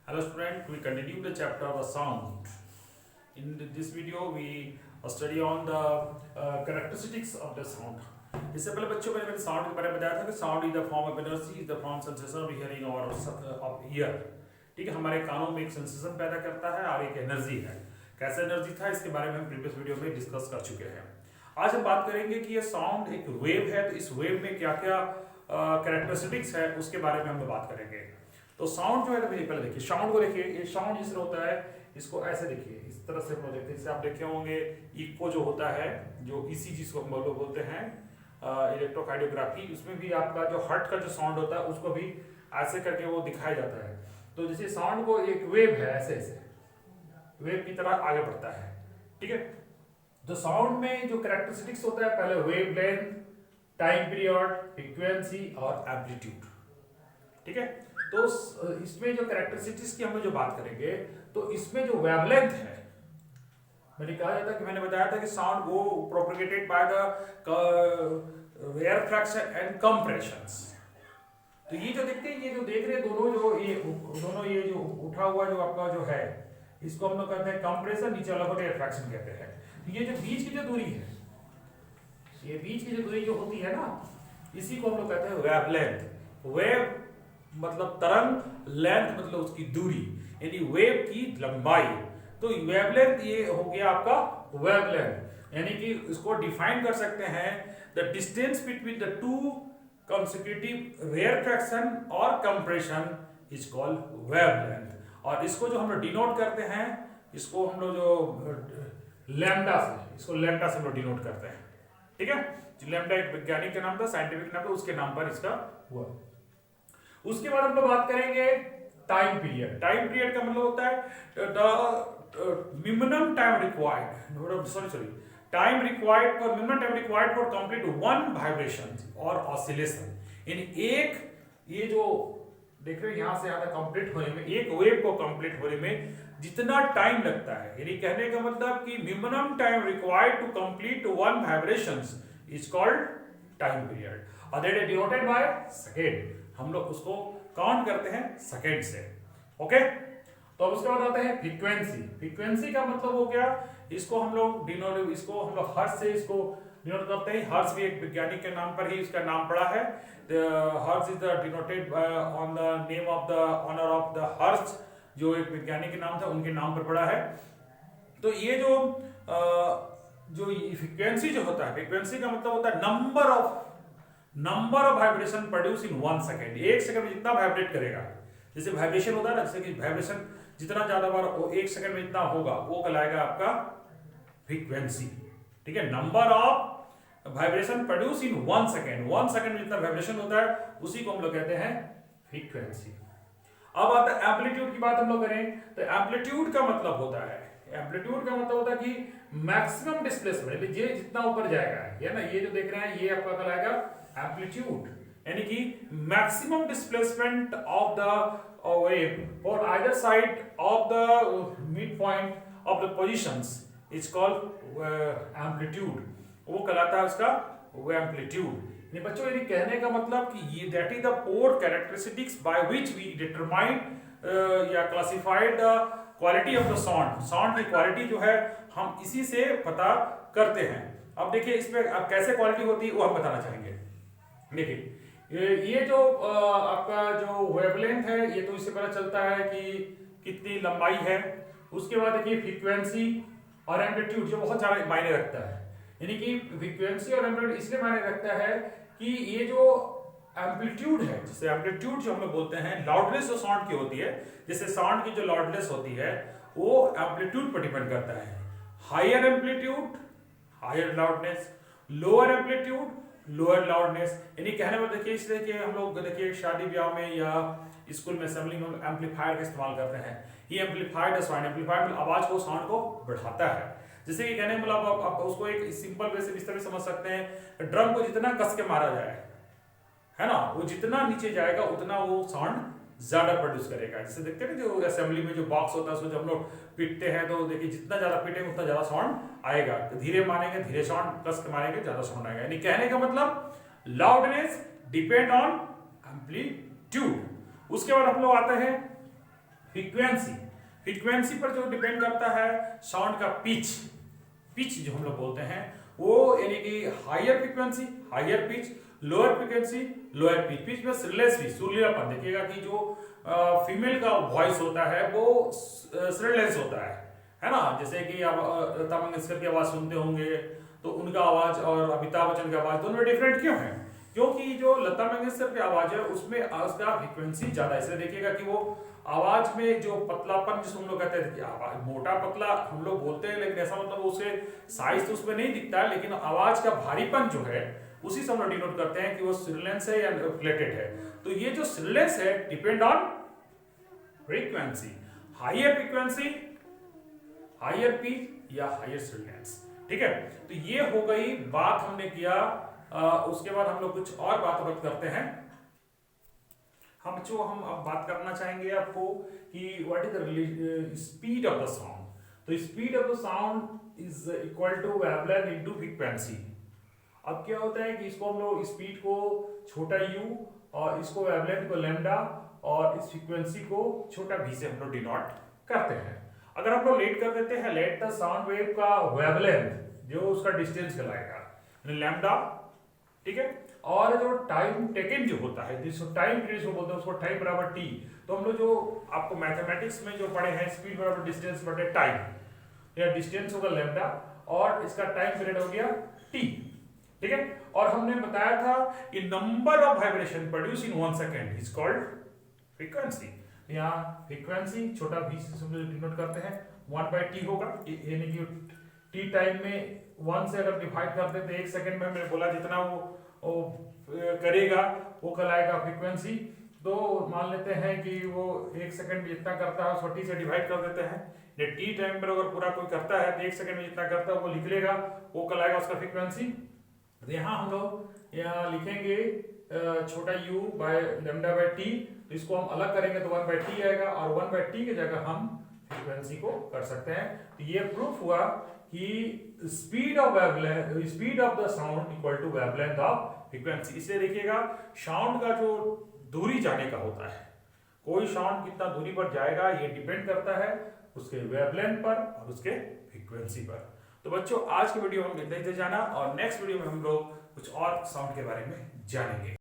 Hello student, we continue the chapter of sound. In this video we study on the characteristics of the sound. इससे पहले बच्चों मैंने sound के बारे में बताया था कि sound is the form of energy, is the form sensation of hearing और ऑफ ईयर। ठीक है, हमारे कानों में एक सेंसेशन पैदा करता है और एक एनर्जी है। कैसा एनर्जी था इसके बारे में हम प्रीवियस वीडियो में डिस्कस कर चुके हैं। आज हम बात करेंगे कि ये साउंड एक वेव है, तो इस वेव में क्या क्या कैरेक्टरिस्टिक्स है उसके बारे में हम बात करेंगे। तो साउंड जो है पहले देखिए, साउंड को देखिए, ये साउंड जिस तरह होता है इसको ऐसे देखिए, इस तरह से हम देखते हैं। जैसे आप देखे होंगे इको जो होता है, जो ईसीजी जिसको हम लोग बोलते हैं इलेक्ट्रोकार्डियोग्राफी, उसमें भी आपका जो हार्ट का जो साउंड होता है उसको भी ऐसे करके वो दिखाया जाता है। तो जैसे साउंड को एक वेव है, ऐसे ऐसे वेव की तरह आगे बढ़ता है। ठीक है, तो साउंड में जो कैरेक्टरिस्टिक्स होता है, पहले wave length, time period, frequency और एम्पलीट्यूड। ठीक है, तो इसमें जो कैरेक्टरिस्टिक्स की हम जो बात करेंगे, तो इसमें जो वेवलेंथ है, मैंने कहा जाता कि मैंने बताया था कि sound go propagated by the air fraction and compressions. तो ये जो देखते हैं, ये जो देख रहे हैं दोनों ये जो उठा हुआ जो आपका जो है, इसको हम लोग कहते हैं कंप्रेशन, नीचे वाला को एयर फ्रैक्शन कहते हैं। तो ये जो बीच की जो दूरी है, ये बीच की जो दूरी जो होती है ना, इसी को हम लोग कहते हैं वेवलेंथ। वेव मतलब तरंग, लेंथ मतलब उसकी दूरी, यानी वेव की लंबाई। तो वेवलेंथ ये हो गया आपका वेवलेंथ, यानी कि इसको डिफाइन कर सकते हैं the distance between the two consecutive rarefaction और कंप्रेशन इज कॉल्ड वेवलेंथ। और इसको जो हम लोग डिनोट करते हैं, इसको हम लोग जो लैम्डा से, इसको लैम्डा से हम लोग डिनोट करते हैं। ठीक है, लैम्डा एक वैज्ञानिक का नाम था, साइंटिफिक नाम था, उसके नाम पर इसका हुआ। उसके बाद हम लोग बात करेंगे टाइम पीरियड। टाइम पीरियड का मतलब होता है the minimum time required, time required for minimum time required for complete one vibration और ऑसिलेशन। यानी एक ये जो देख रहे हैं यहां से यहां तक कंप्लीट होने में, एक वेव को कंप्लीट होने में जितना टाइम लगता है, यानी कहने का मतलब कि minimum time required to complete one vibration is called time period, और that is denoted by second. हम लोग उसको काउंट करते हैं सेकेंड से। ओके, तो अब उसके बाद आते हैं फ्रीक्वेंसी। फ्रीक्वेंसी का मतलब हो गया, इसको हम लोग हर्ट्ज से इसको डिनोट करते हैं। हर्ट्ज भी एक वैज्ञानिक के नाम पर ही इसका नाम पड़ा है। Hertz is the denoted on the name of the honour of the Hertz, जो एक वैज्ञानिक के नाम था, उनके नाम पर पड़ा है। तो ये जो फ्रीक्वेंसी जो होता है, फ्रीक्वेंसी का मतलब होता है number of vibration produce in 1 second. 1 second में जितना वाइब्रेट करेगा, जैसे वाइब्रेशन होता है ना, जैसे कि वाइब्रेशन जितना ज्यादा बार वो 1 सेकंड में जितना होगा वो कहलाएगा आपका फ्रीक्वेंसी। ठीक है, number of vibration produce in 1 second, 1 second में जितना वाइब्रेशन होता है उसी को हम लोग कहते हैं फ्रीक्वेंसी। अब आता है एम्पलीट्यूड की बात हम लोग करें, तो एम्पलीट्यूड का मतलब होता है, एम्पलीट्यूड का मतलब होता है कि मैक्सिमम डिस्प्लेसमेंट, ये जितना ऊपर जाएगा, ये ना, ये जो देख रहे हैं ये आपका कहलाएगा एम्पलीट्यूड, यानी कि maximum displacement of the wave for either side of the mid point of the positions is called amplitude. वो कहलाता है उसका वो एम्पलीट्यूड। ये बच्चों यदि कहने का मतलब कि ये that is the four characteristics by which we determine या classified the quality of the sound. Sound की क्वालिटी जो है हम इसी से पता करते हैं। अब देखिए इसमें अब कैसे क्वालिटी होती है वो हम बताना चाहेंगे। देखिए ये जो आपका जो वेवलेंथ है, ये तो इससे पता चलता है कि कितनी लंबाई है। उसके बाद देखिए फ्रीक्वेंसी और एम्पलीट्यूड जो बहुत सारा मायने रखता है, यानी कि फ्रीक्वेंसी और एम्पलीट्यूड इसलिए मायने रखता है कि ये जो एम्पलीट्यूड है, जैसे एम्पलीट्यूड जो हम लोग बोलते हैं, लाउडनेस जो साउंड की होती है, जैसे साउंड की जो लाउडनेस होती है वो एम्पलीट्यूड पर डिपेंड करता है। Higher amplitude higher loudness, lower amplitude lower loudness. यानी कहने में देखिए, इसलिए कि हम लोग देखिए शादी ब्याह में या स्कूल में असेंबली में एम्पलीफायर का इस्तेमाल करते हैं। ये एम्पलीफायर साउंड, एम्पलीफायर आवाज को साउंड को बढ़ाता है। जैसे कि कहने मतलब आप उसको एक सिंपल वे से इस तरह समझ सकते हैं, ड्रम को जितना कस के मारा जाए, है ना, वो जितना नीचे जाएगा उतना वो साउंड ज्यादा प्रोड्यूस करेगा। जैसे देखते हैं जो असेंबली में जो बॉक्स होता है उसको जब हम लोग पीटते हैं, तो देखिए जितना ज्यादा पीटेंगे उतना ज्यादा साउंड आएगा, तो धीरे मारेंगे धीरे साउंड, कस के मारेंगे ज्यादा साउंड आएगा। यानी कहने का मतलब लाउडनेस डिपेंड ऑन एम्पलीट्यूड। उसके बाद हम लोग आते हैं फ्रीक्वेंसी, फ्रीक्वेंसी पर जो डिपेंड करता है साउंड का पिच, पिच जो हम लोग बोलते हैं वो, यानी कि higher frequency higher pitch, lower frequency lower pitch. Pitch में श्रिलनेस भी, सुरीलापन, देखिएगा कि जो फीमेल का वॉइस होता है वो श्रिलनेस होता है ना। जैसे कि आप लता मंगेशकर की आवाज सुनते होंगे तो उनका आवाज और अमिताभ बच्चन की आवाज दोनों डिफरेंट क्यों है? क्योंकि जो लता मंगेशकर की आवाज है उसमें उसका फ्रीक्वेंसी ज्यादा है, इसलिए देखिएगा कि वो आवाज में जो पतलापन, जिसको हम लोग कहते हैं कि आवाज मोटा पतला हम लोग बोलते हैं, लेकिन ऐसा मतलब उसे साइज तो उसमें नहीं दिखता है, लेकिन आवाज का भारीपन जो है उसी से हम लोग डिनोट करते हैं कि वो श्रिलेंस है या फ्लेटेड है। तो ये जो श्रिलेंस है depend on frequency, higher frequency higher pitch या हायर श्रिलेंस, ठीक है। तो ये हो गई बात हमने किया। उसके बाद हम लोग कुछ और बात करते हैं। हम अब बात करना चाहेंगे आपको कि what is the speed of the sound. तो speed of the sound is equal to wavelength into frequency. अब क्या होता है कि इसको हम लोग स्पीड को छोटा u और इसको वेवलेंथ को लैम्डा और इस फ्रीक्वेंसी को छोटा v से हम लोग डिनोट करते हैं। अगर हम लोग लेट कर देते हैं, लेट द साउंड वेव का वेवलेंथ जो उसका डिस्टेंस कहलाएगा लैम्डा, ठीक है। और जो टाइम टेकन जो होता है, जिसको टाइम पीरियड जो बोलते हैं उसको टाइम बराबर टी। तो हम लोग जो आपको मैथमेटिक्स में जो पढ़े हैं स्पीड बराबर डिस्टेंस बटे टाइम, या डिस्टेंस होगा लैम्डा और इसका टाइम पीरियड हो गया टी, ठीक है। और हमने बताया था कि number of vibration produce in 1 second is called frequency. यहाँ फ्रीक्वेंसी छोटा v से डिनोट करते हैं, 1/t होगा, यानी कि t टाइम में 1 से अगर डिवाइड कर देते हैं 1 सेकंड में, मैंने बोला जितना वो करेगा वो कहलाएगा फ्रीक्वेंसी। तो मान लेते हैं कि वो 1 सेकंड में जितना करता है उसको t से डिवाइड कर देते हैं। t टाइम पर अगर पूरा कोई करता है तो 1 सेकंड में जितना करता है वो लिख लेगा, वो कहलाएगा उसका फ्रीक्वेंसी। तो यहाँ हम लोग यहाँ लिखेंगे छोटा u by lambda by t, तो इसको हम अलग करेंगे तो 1/t आएगा और 1/t की जगह हम फ्रीक्वेंसी को कर सकते हैं। तो ये प्रूफ हुआ कि speed of the sound equal to wavelength of frequency. इसलिए देखिएगा साउंड का जो दूरी जाने का होता है, कोई साउंड कितना दूरी पर जाएगा ये डिपेंड करता है उसके वेवलेंथ पर और उसके फ्रीक्वेंसी पर। तो बच्चों आज की वीडियो हम इतना ही जाना और नेक्स्ट वीडियो में हम लोग कुछ और साउंड के बारे में जानेंगे।